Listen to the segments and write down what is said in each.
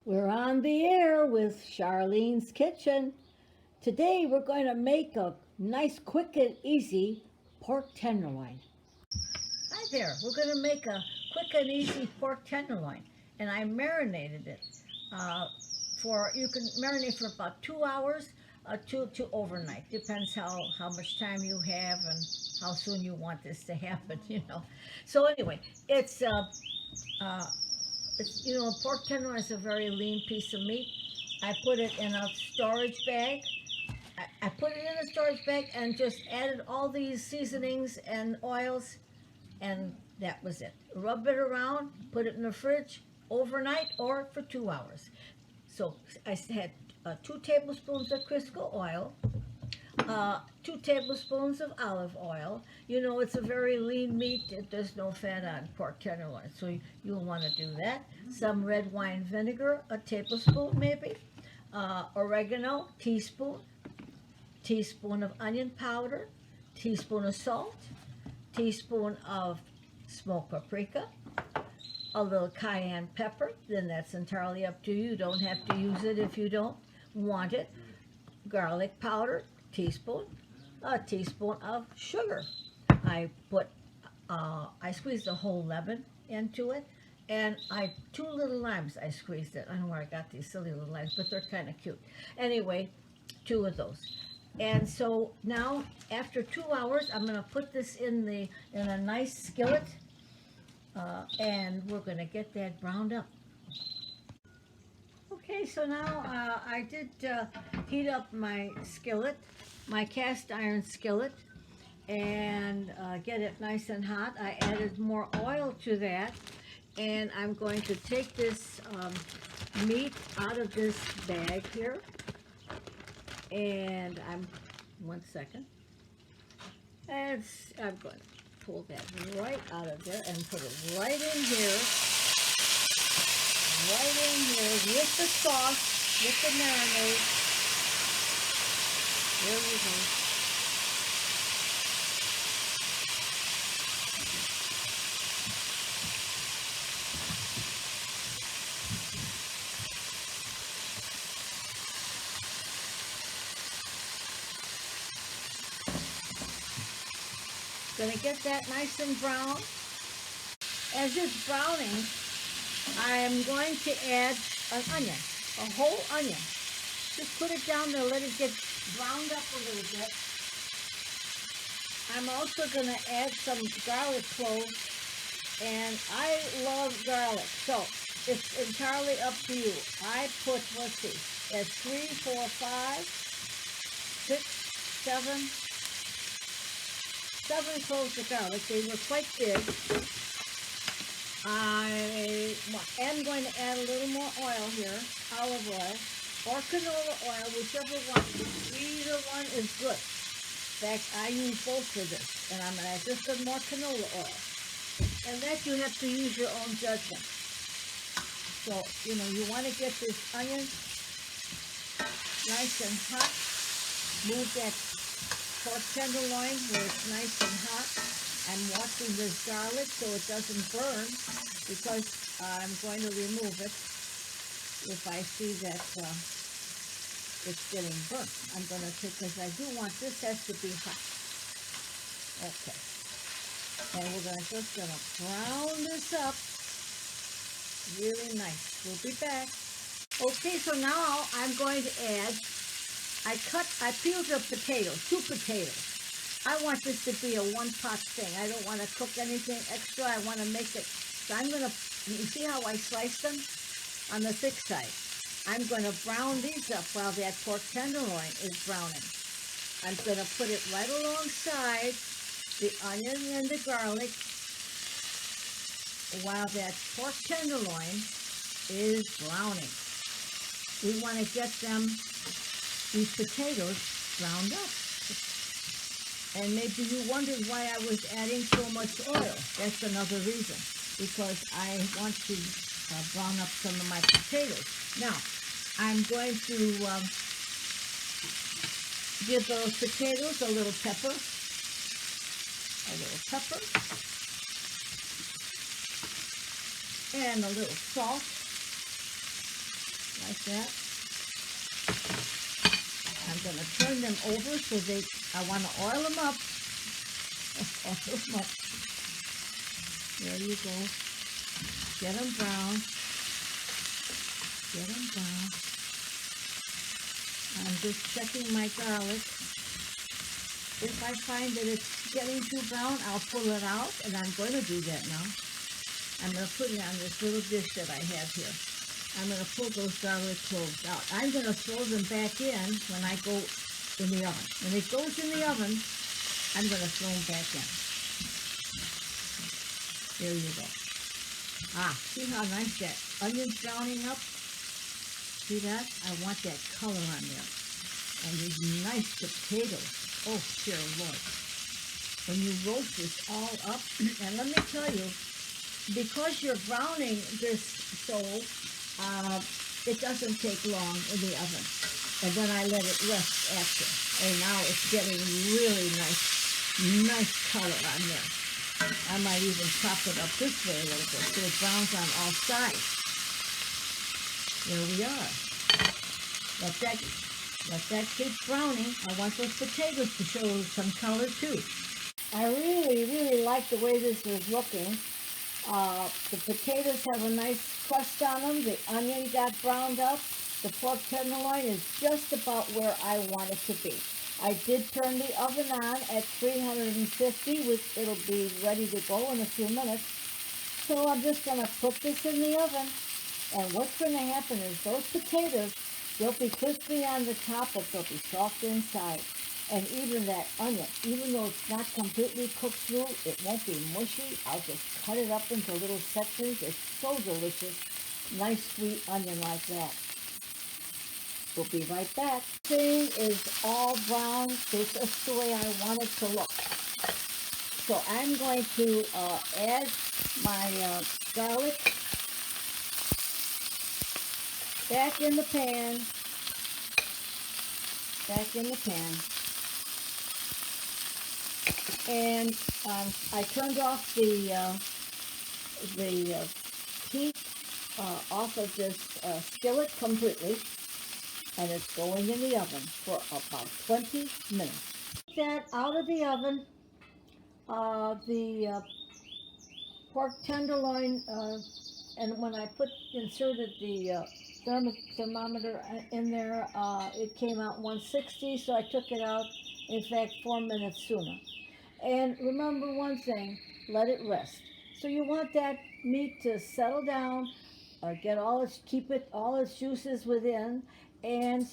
We're on the air with Charlene's Kitchen. Today we're going to make a nice, quick, and easy pork tenderloin. Hi there. We're going to make a quick and easy pork tenderloin, and I marinated it you can marinate for about 2 hours to overnight. Depends how much time you have and how soon you want this to happen. So anyway, uh, pork tenderloin is a very lean piece of meat. I put it in a storage bag. I put it in a storage bag and just added all these seasonings and oils, and that was it. Rub it around, put it in the fridge overnight or for 2 hours. So I had 2 tablespoons of Crisco oil, 2 tablespoons of olive oil. It's a very lean meat. There's no fat on pork tenderloin, so you'll want to do that. Some red wine vinegar, a tablespoon maybe. Oregano, teaspoon of onion powder, teaspoon of salt, teaspoon of smoked paprika, a little cayenne pepper. Then that's entirely up to you. You don't have to use it if you don't want it. Garlic powder, teaspoon, a teaspoon of sugar. I put, I squeezed a whole lemon into it, and 2 little limes. I squeezed it. I don't know where I got these silly little limes, but they're kind of cute. Anyway, 2 of those. And so now, after 2 hours, I'm going to put this in a nice skillet, and we're going to get that browned up. Okay, so now I did heat up my skillet, my cast iron skillet, and get it nice and hot. I added more oil to that, and I'm going to take this meat out of this bag here, and one second, and I'm going to pull that right out of there and put it right in here, with the sauce, with the marinade. There we go. Gonna get that nice and brown. As it's browning, I'm going to add an onion, a whole onion. Just put it down there, let it get browned up a little bit. I'm also going to add some garlic cloves, and I love garlic, so it's entirely up to you. I put, let's see, at 3, 4, 5, 6, 7 cloves of garlic. They were quite big. I am going to add a little more oil here, olive oil, or canola oil, whichever one. Either one is good. In fact, I use both for this, and I'm going to add just a more canola oil. And that you have to use your own judgment. So, you want to get this onion nice and hot. Move that pork tenderloin where it's nice and hot. I'm watching this garlic so it doesn't burn, because I'm going to remove it if I see that it's getting burnt. I'm going to take, because I do want has to be hot. Okay. And we're just going to brown this up really nice. We'll be back. Okay, so now I'm going to add, I peeled up potatoes, 2 potatoes. I want this to be a one-pot thing. I don't want to cook anything extra. I want to make it, so I'm going to, you see how I slice them? On the thick side. I'm going to brown these up while that pork tenderloin is browning. I'm going to put it right alongside the onion and the garlic while that pork tenderloin is browning. We want to get these potatoes browned up. And maybe you wondered why I was adding so much oil. That's another reason, because I want to brown up some of my potatoes. Now, I'm going to give those potatoes a little pepper, and a little salt, like that. I'm going to turn them over so I want to oil them up. Oil them up. There you go. Get them brown. Get them brown. I'm just checking my garlic. If I find that it's getting too brown, I'll pull it out, and I'm going to do that now. I'm going to put it on this little dish that I have here. I'm going to pull those garlic cloves out. I'm going to throw them back in when I go in the oven. When it goes in the oven, I'm going to throw them back in. There you go. See how nice that onion's browning up? See that? I want that color on there. And these nice potatoes. Oh, dear Lord. When you roast this all up, and let me tell you, because you're browning this so it doesn't take long in the oven. And then I let it rest after. And now it's getting really nice color on there. I might even chop it up this way a little bit so it browns on all sides. There we are. Let that keep browning. I want those potatoes to show some color too. I really like the way this is looking. The potatoes have a nice crust on them. The onion got browned up. The pork tenderloin is just about where I want it to be. I did turn the oven on at 350, which it'll be ready to go in a few minutes. So I'm just going to put this in the oven. And what's going to happen is those potatoes, they'll be crispy on the top, but they'll be soft inside. And even that onion, even though it's not completely cooked through, it won't be mushy. I'll just cut it up into little sections. It's so delicious. Nice sweet onion like that. We'll be right back. Thing is all brown. This is the way I want it to look. So I'm going to add my garlic back in the pan. Back in the pan. And I turned off the heat off of this skillet completely, and it's going in the oven for about 20 minutes. Take that out of the oven. The pork tenderloin, and when I inserted the thermometer in there, it came out 160, so I took it out, in fact, 4 minutes sooner. And remember one thing, let it rest. So you want that meat to settle down, get keep all its juices within, and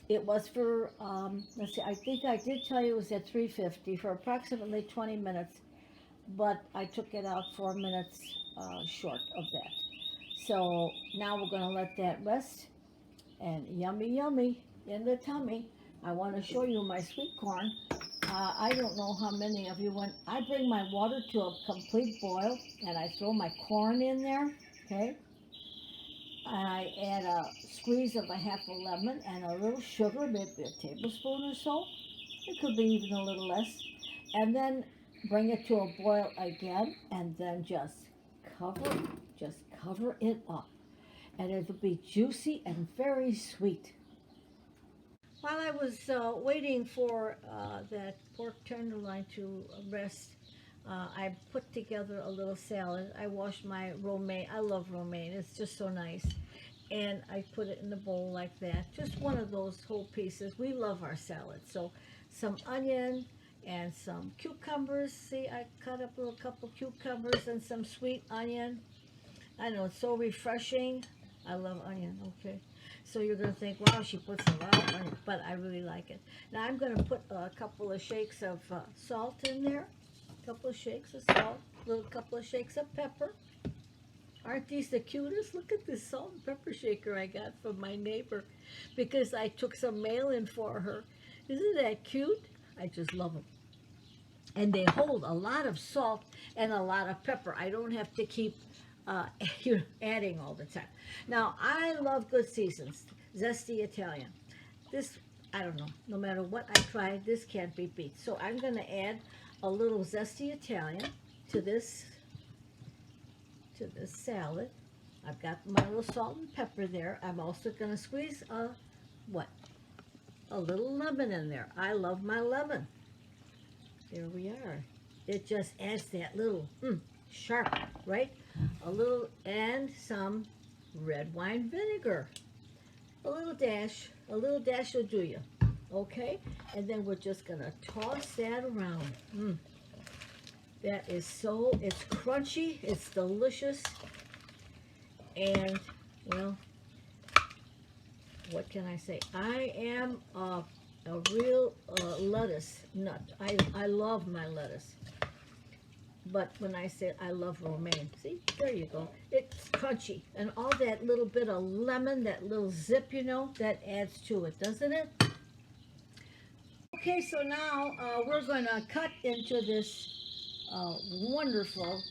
it was for, let's see, I think I did tell you it was at 350 for approximately 20 minutes, but I took it out 4 minutes short of that. So now we're going to let that rest, and yummy in the tummy. I want to show you my sweet corn. I don't know how many of you, when I bring my water to a complete boil and I throw my corn in there, okay, I add a squeeze of a half a lemon and a little sugar, maybe a tablespoon or so. It could be even a little less. And then bring it to a boil again, and then just cover it up. And it'll be juicy and very sweet. While I was waiting for that pork tenderloin to rest, I put together a little salad. I washed my romaine. I love romaine. It's just so nice. And I put it in the bowl like that. Just one of those whole pieces. We love our salad. So some onion and some cucumbers. See, I cut up a couple cucumbers and some sweet onion. I know, it's so refreshing. I love onion, okay. So you're going to think, wow, she puts a lot of onion, but I really like it. Now I'm going to put a couple of shakes of salt in there. A couple of shakes of salt. Couple of shakes of pepper. Aren't these the cutest? Look at this salt and pepper shaker I got from my neighbor because I took some mail in for her. Isn't that cute? I just love them. And they hold a lot of salt and a lot of pepper. I don't have to keep adding all the time. Now, I love good seasons. Zesty Italian. This, I don't know, no matter what I try, this can't be beat. So I'm going to add a little Zesty Italian to this salad. I've got my little salt and pepper there. I'm also going to squeeze a little lemon in there. I love my lemon. There we are. It just adds that little sharp, right? A little, and some red wine vinegar. A little dash will do you. Okay? And then we're just going to toss that around. That is it's crunchy, it's delicious, and, well, what can I say? I am a real lettuce nut. I love my lettuce. But when I say I love romaine, see, there you go. It's crunchy. And all that little bit of lemon, that little zip, that adds to it, doesn't it? Okay, so now we're going to cut into this wonderful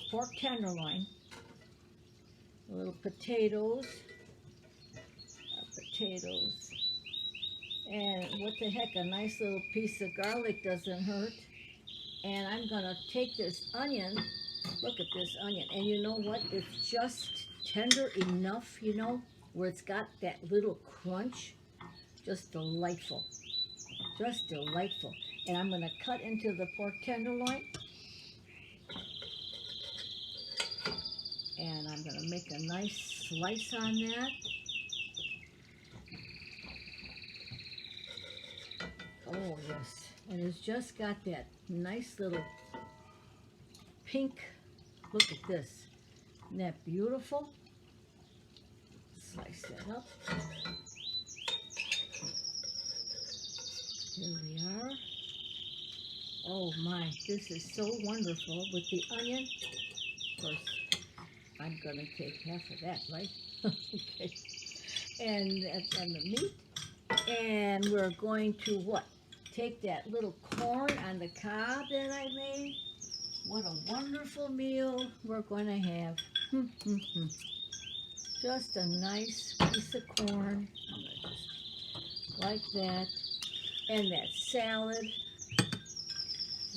pork tenderloin. Little potatoes. And what the heck, a nice little piece of garlic doesn't hurt. And I'm going to take this onion, look at this onion, and you know what? It's just tender enough, where it's got that little crunch. Just delightful. Just delightful. And I'm going to cut into the pork tenderloin. And I'm going to make a nice slice on that. Oh, yes. And it's just got that nice little pink. Look at this. Isn't that beautiful? Slice that up. Here we are. Oh my, this is so wonderful with the onion. Of course, I'm going to take half of that, right? Okay. And the meat. And we're going to what? Take that little corn on the cob that I made. What a wonderful meal we're going to have. Just a nice piece of corn. I'm going to just like that. And that salad.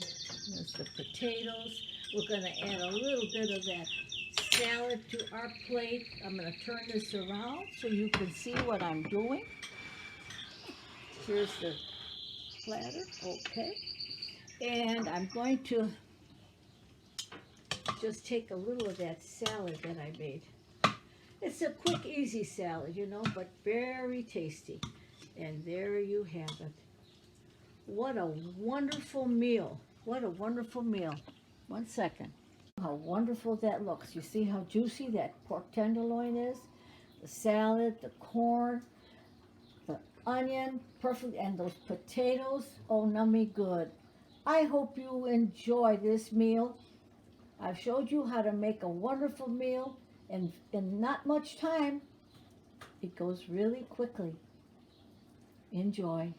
There's the potatoes. We're going to add a little bit of that salad to our plate. I'm going to turn this around so you can see what I'm doing. Here's the platter. Okay. And I'm going to just take a little of that salad that I made. It's a quick, easy salad, but very tasty. And there you have it. What a wonderful meal. What a wonderful meal. 1 second. How wonderful that looks. You see how juicy that pork tenderloin is? The salad, the corn, the onion, perfect, and those potatoes. Oh, nummy good. I hope you enjoy this meal. I've showed you how to make a wonderful meal in not much time. It goes really quickly. Enjoy.